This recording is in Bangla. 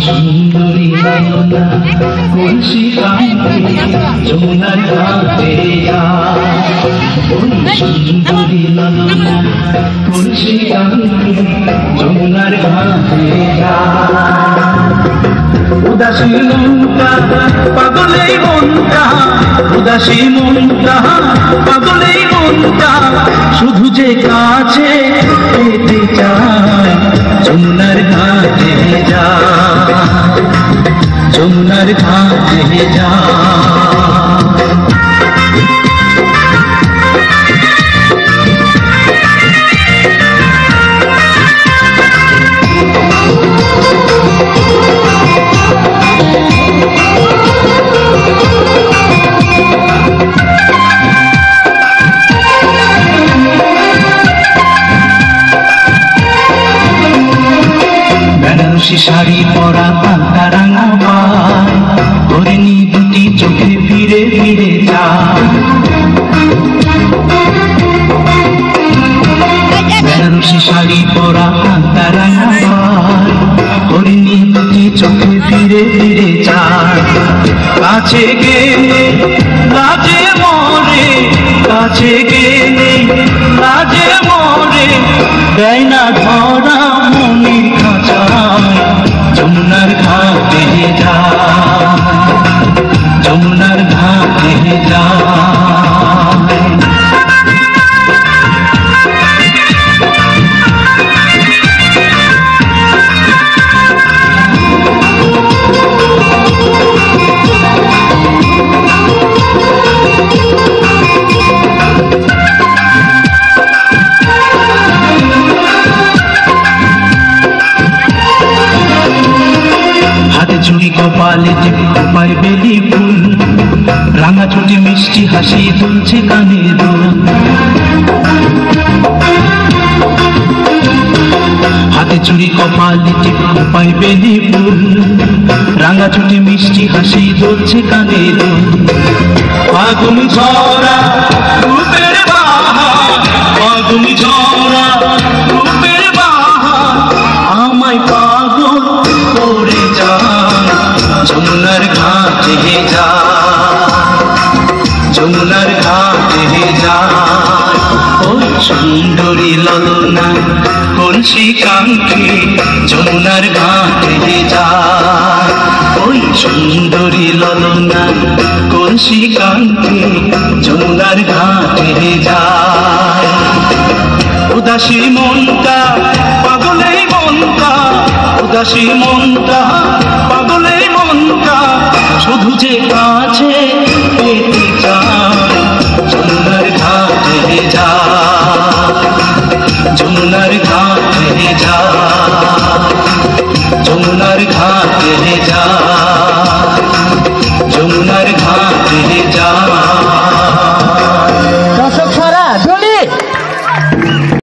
সুন্দরী লালনা কলসি কান্তি যমুনার ঘাটে সুন্দরী লালনা কলসি কান্তি যমুনার ঘাটে উদাসী মনটা পাগলেই মনটা উদাসী মনটা পাগলেই মনটা শুধু যে কাছে পেতে চায় যমুনার ঘাটে যা যমুনার ঘাটে যা বেনারসি শাড়ি পরা পান্তা রাঙা পায় হরিণী দুটি চোখে ফিরে ফিরে যায় বেনারসি শাড়ি পরা পান্তা রাঙা পায় হরিণী দুটি চোখে ফিরে ফিরে যায় কাছে গেলে লাজে মরে কাছে গেলে লাজে মরে দেয় না ধরা মনির খাঁচায় যমুনার ঘাটে যায় যমুনার ঘাটে যায় চুড়ি কপালে টিপার বেলি ফুল রাঙা চুটি মিষ্টি হাসি দুলছে কানে দোল হাতে চুড়ি কপালে টিপার বেলি ফুল রাঙা চুটি মিষ্টি হাসি দুলছে কানে দোল ফাগুন ঝরা রূপের বাহার ফাগুন ঝরা রূপের বাহার আমায় পাগল করে যায় যমুনার ঘাটে যায় যমুনার ঘাটে যায় ওই সুন্দরী লালনা কলসি কাঙ্ক্ষী যমুনার ঘাটে যায় ওই সুন্দরী লালনা কলসি কাঙ্ক্ষী যমুনার ঘাটে যায় উদাসী মনটা পাগলেই মনটা উদাসী মনটা পাগলেই মনটা শুধু যে কাছে পেতে চায় যমুনার ঘাটে যায় যমুনার